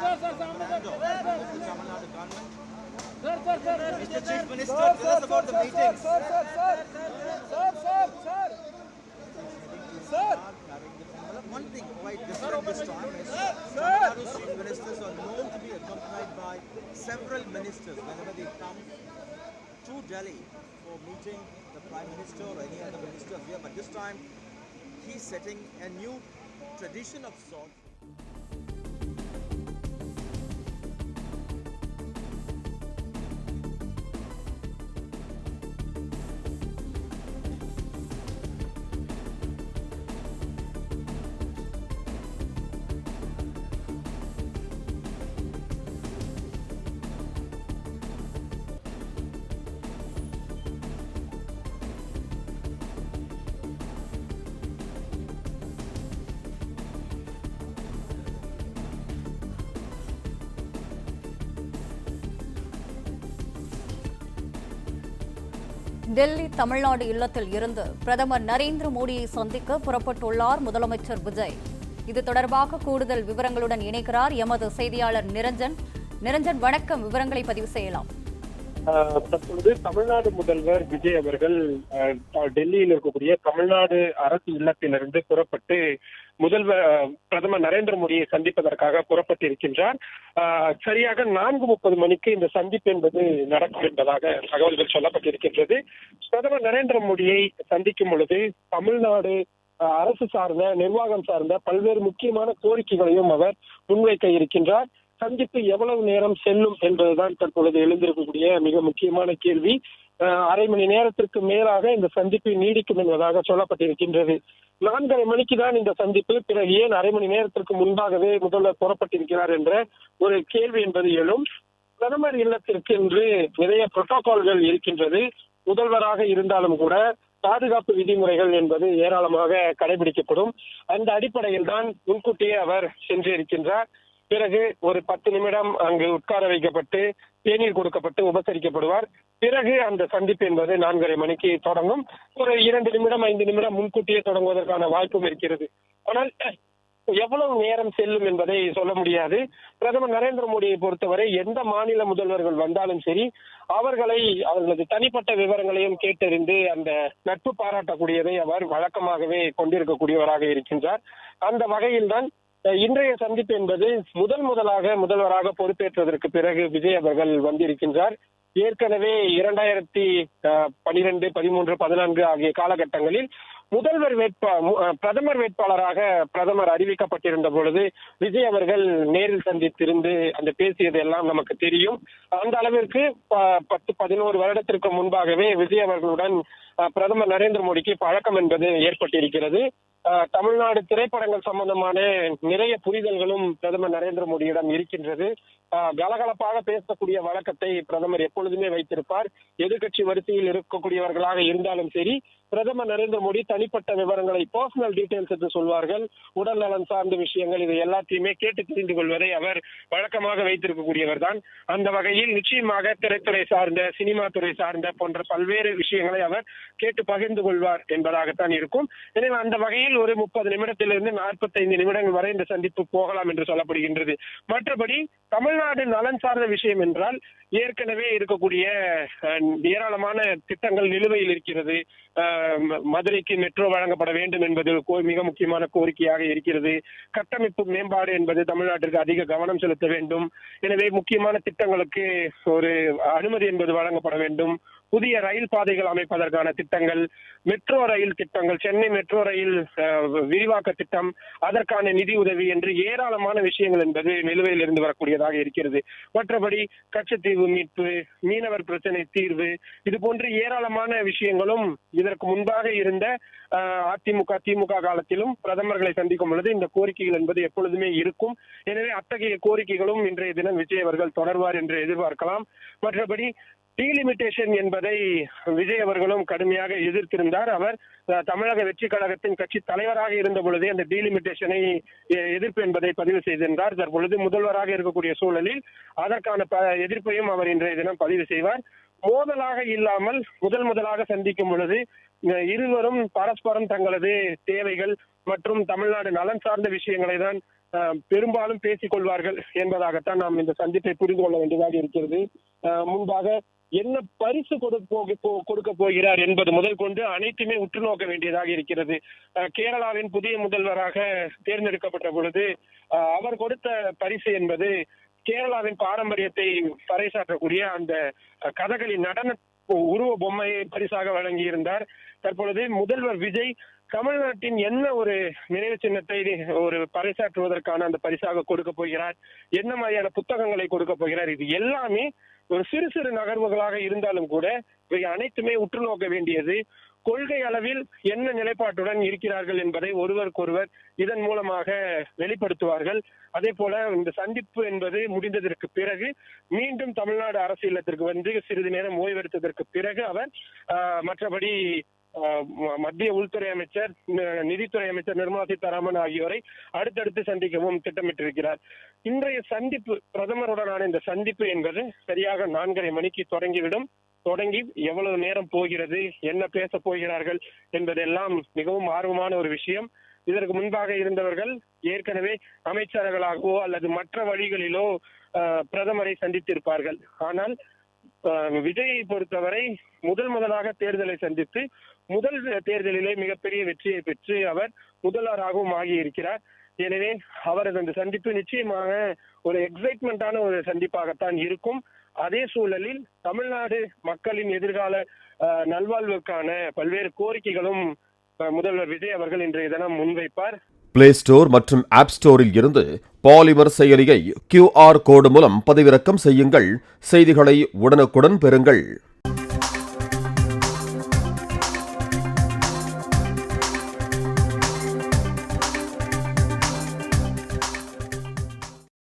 Mr. Chief Minister, tell us about the meeting. One thing quite different this time is Tamil Nadu's chief ministers are known to be accompanied by several ministers whenever they come to Delhi for meeting the Prime Minister or any other ministers here. But this time, he's setting a new tradition of sorts. Delhi Tamil Nadu இல்லத்தில் இருந்து பிரதமர் நரேந்திர மோடியை சந்திக்க புறப்பட்டுள்ளார் முதலமைச்சர் விஜய். இது தொடர்பாக கூடுதல் விவரங்களுடன் இணைக்கிறார் எமது செய்தியாளர் நிரஞ்சன். நிரஞ்சன், வணக்கம். விவரங்களை பதிவு செய்யலாம். தற்பொழுது தமிழ்நாடு முதல்வர் விஜய் அவர்கள் டெல்லியில் இருக்கக்கூடிய தமிழ்நாடு அரசு இல்லத்திலிருந்து புறப்பட்டு பிரதமர் நரேந்திர மோடியை சந்திப்பதற்காக புறப்பட்டிருக்கின்றார். சரியாக 4:30 மணிக்கு இந்த சந்திப்பு என்பது நடக்கும் என்பதாக தகவல்கள் சொல்லப்பட்டிருக்கின்றது. பிரதமர் நரேந்திர மோடியை சந்திக்கும் பொழுது தமிழ்நாடு அரசு சார்ந்த நிர்வாகம் சார்ந்த பல்வேறு முக்கியமான கோரிக்கைகளையும் அவர் முன்வைக்க இருக்கின்றார். சந்திப்பு எவ்வளவு நேரம் செல்லும் என்பதுதான் தற்பொழுது எழுந்திருக்கக்கூடிய மிக முக்கியமான கேள்வி. அரை மணி நேரத்திற்கு மேலாக இந்த சந்திப்பு நீடிக்கும் என்பதாக சொல்லப்பட்டிருக்கின்றது. 4:30 மணிக்கு தான் இந்த சந்திப்பு. பிறகு ஏன் அரை மணி நேரத்திற்கு முன்பாகவே முதல்வர் புறப்பட்டிருக்கிறார் என்ற ஒரு கேள்வி என்பது எழும். பிரதமர் இல்லத்திற்கு என்று நிறைய புரோட்டோகால்கள் இருக்கின்றது. முதல்வராக இருந்தாலும் கூட பாதுகாப்பு விதிமுறைகள் என்பது ஏராளமாக கடைபிடிக்கப்படும். அந்த அடிப்படையில் தான் முன்கூட்டியே அவர் சென்றிருக்கின்றார். பிறகு ஒரு 10 நிமிடம் அங்கு உட்கார வைக்கப்பட்டு தேநீர் கொடுக்கப்பட்டு உபசரிக்கப்படுவார். பிறகு அந்த சந்திப்பு என்பது 4:30 மணிக்கு தொடங்கும். ஒரு 2 நிமிடம் 5 நிமிடம் முன்கூட்டியே தொடங்குவதற்கான வாய்ப்பும் இருக்கிறது. ஆனால் எவ்வளவு நேரம் செல்லும் என்பதை சொல்ல முடியாது. பிரதமர் நரேந்திர மோடியை பொறுத்தவரை எந்த மாநில முதல்வர்கள் வந்தாலும் சரி, அவர்களது தனிப்பட்ட விவரங்களையும் கேட்டறிந்து அந்த நட்பு பாராட்டக்கூடியதை அவர் வழக்கமாகவே கொண்டிருக்கக்கூடியவராக இருக்கின்றார். அந்த வகையில்தான் இன்றைய சந்திப்பு என்பது முதலாக முதல்வராக பொறுப்பேற்றதற்கு பிறகு விஜய் அவர்கள் வந்திருக்கின்றார். ஏற்கனவே 2012, 13, 14 ஆகிய காலகட்டங்களில் பிரதமர் வேட்பாளராக பிரதமர் அறிவிக்கப்பட்டிருந்த பொழுது விஜய் அவர்கள் நேரில் சந்தித்திருந்து அந்த பேசியது எல்லாம் நமக்கு தெரியும். அந்த அளவிற்கு 10-11 வருடத்திற்கு முன்பாகவே விஜய் அவர்களுடன் பிரதமர் நரேந்திர மோடிக்கு பழக்கம் என்பது ஏற்பட்டிருக்கிறது. தமிழ்நாடு திரைப்படங்கள் சம்பந்தமான நிறைய புரிதல்களும் பிரதமர் நரேந்திர மோடியிடம் இருக்கின்றது. கலகலப்பாக பேசக்கூடிய வழக்கத்தை பிரதமர் எப்பொழுதுமே வைத்திருப்பார். எதிர்கட்சி வரிசையில் இருக்கக்கூடியவர்களாக இருந்தாலும் சரி, பிரதமர் நரேந்திர மோடி தனிப்பட்ட விவரங்களை பர்சனல் டீடைல்ஸ் என்று சொல்வார்கள். உடல் நலன் சார்ந்த விஷயங்கள் இது எல்லாத்தையுமே கேட்டு தெரிந்து கொள்வதை அவர் வழக்கமாக வைத்திருக்கக்கூடியவர் தான். அந்த வகையில் நிச்சயமாக திரைத்துறை சார்ந்த, சினிமா துறை சார்ந்த போன்ற பல்வேறு விஷயங்களை அவர் கேட்டு பகிர்ந்து கொள்வார் என்பதாகத்தான் இருக்கும். எனவே அந்த வகையில் ஒரு 30 நிமிடத்திலிருந்து 45 நிமிடங்கள் வரை இந்த சந்திப்பு போகலாம் என்று சொல்லப்படுகின்றது. மற்றபடி தமிழ்நாடு நலன் சார்ந்த விஷயம் என்றால் ஏற்கனவே இருக்கக்கூடிய ஏராளமான திட்டங்கள் நிலுவையில் இருக்கிறது. மதுரைக்கு மெட்ரோ வழங்கப்பட வேண்டும் என்பது மிக முக்கியமான கோரிக்கையாக இருக்கிறது. கட்டமைப்பு மேம்பாடு என்பது தமிழ்நாட்டிற்கு அதிக கவனம் செலுத்த வேண்டும். எனவே முக்கியமான திட்டங்களுக்கு ஒரு அனுமதி என்பது வழங்கப்பட வேண்டும். புதிய ரயில் பாதைகள் அமைப்பதற்கான திட்டங்கள், மெட்ரோ ரயில் திட்டங்கள், சென்னை மெட்ரோ ரயில் விரிவாக்க திட்டம், அதற்கான நிதி உதவி என்று ஏராளமான விஷயங்கள் என்பது நிலுவையில் இருந்து வரக்கூடியதாக இருக்கிறது. மற்றபடி கச்சத்தீவு மீட்பு, மீனவர் பிரச்சனை தீர்வு, இது போன்ற ஏராளமான விஷயங்களும் இதற்கு முன்பாக இருந்த அதிமுக திமுக காலத்திலும் பிரதமர்களை சந்திக்கும் பொழுது இந்த கோரிக்கைகள் என்பது எப்பொழுதுமே இருக்கும். எனவே அத்தகைய கோரிக்கைகளும் இன்றைய தினம் விஜய் அவர்கள் தொடர்வார் என்று எதிர்பார்க்கலாம். மற்றபடி டீலிமிட்டேஷன் என்பதை விஜய் அவர்களும் கடுமையாக எதிர்த்திருந்தார். அவர் தமிழக வெற்றி கழகத்தின் கட்சி தலைவராக இருந்த பொழுதே அந்த டீலிமிட்டேஷனை எதிர்ப்பு என்பதை பதிவு செய்திருந்தார். தற்பொழுது முதல்வராக இருக்கக்கூடிய சூழலில் அதற்கான எதிர்ப்பையும் அவர் இன்றைய தினம் பதிவு செய்வார். மோதலாக இல்லாமல் முதலாக சந்திக்கும் பொழுது இருவரும் பரஸ்பரம் தங்களது தேவைகள் மற்றும் தமிழ்நாடு நலன் சார்ந்த விஷயங்களை தான் பெரும்பாலும் பேசிக் கொள்வார்கள் என்பதாகத்தான் நாம் இந்த சந்திப்பை புரிந்து கொள்ள வேண்டியதாக இருக்கிறது. முன்பாக என்ன பரிசு கொடுக்க போகிறார் என்பது முதல் கொண்டு அனைத்துமே உற்று நோக்க வேண்டியதாக இருக்கிறது. கேரளாவின் புதிய முதல்வராக தேர்ந்தெடுக்கப்பட்ட பொழுது அவர் கொடுத்த பரிசு என்பது கேரளாவின் பாரம்பரியத்தை பறைசாற்றக்கூடிய அந்த கதகளி நடன உருவ பொம்மையை பரிசாக வழங்கியிருந்தார். தற்பொழுது முதல்வர் விஜய் தமிழ்நாட்டின் என்ன ஒரு நினைவு சின்னத்தை ஒரு பறைசாற்றுவதற்கான அந்த பரிசாக கொடுக்க போகிறார், என்ன மாதிரியான புத்தகங்களை கொடுக்க போகிறார், இது எல்லாமே ஒரு சிறு சிறு நகர்வுகளாக இருந்தாலும் கூட இவை அனைத்துமே உற்று நோக்க வேண்டியது. கொள்கை அளவில் என்ன நிலைப்பாட்டுடன் இருக்கிறார்கள் என்பதை ஒருவருக்கொருவர் இதன் மூலமாக வெளிப்படுத்துவார்கள். அதே போல இந்த சந்திப்பு என்பது முடிந்ததற்கு பிறகு மீண்டும் தமிழ்நாடு அரசியலத்திற்கு வந்து சிறிது நேரம் ஓய்வெடுத்ததற்கு பிறகு அவர் மற்றபடி மத்திய உள்துறை அமைச்சர், நிதித்துறை அமைச்சர் நிர்மலா சீதாராமன் ஆகியோரை அடுத்தடுத்து சந்திக்கவும் திட்டமிட்டிருக்கிறார். இன்றைய சந்திப்பு, பிரதமருடனான இந்த சந்திப்பு என்பது சரியாக 4:30 மணிக்கு தொடங்கி எவ்வளவு நேரம் போகிறது, என்ன பேச போகிறார்கள் என்பதெல்லாம் மிகவும் ஆர்வமான ஒரு விஷயம். இதற்கு முன்பாக இருந்தவர்கள் ஏற்கனவே அமைச்சர்களாகவோ அல்லது மற்ற வழிகளிலோ பிரதமரை சந்தித்திருப்பார்கள். ஆனால் விஜயை பொறுத்தவரை முதலாக தேர்தலை சந்தித்து முதல் தேர்தலிலே மிகப்பெரிய வெற்றியை பெற்று அவர் முதல்வராகவும் ஆகியிருக்கிறார். எனவே அவரது அந்த சந்திப்பு நிச்சயமாக ஒரு எக்ஸைட்மெண்டான ஒரு சந்திப்பாகத்தான் இருக்கும். அதே சூழலில் தமிழ்நாடு மக்களின் எதிர்கால நல்வாழ்வுக்கான பல்வேறு கோரிக்கைகளும் முதல்வர் விஜய் அவர்கள் இன்றைய தினம் முன்வைப்பார். பிளே ஸ்டோர் மற்றும் ஆப் ஸ்டோரில் இருந்து பாலிமர் செயலியை QR கோடு மூலம் பதிவிறக்கம் செய்யுங்கள். செய்திகளை உடனுக்குடன் பெறுங்கள்.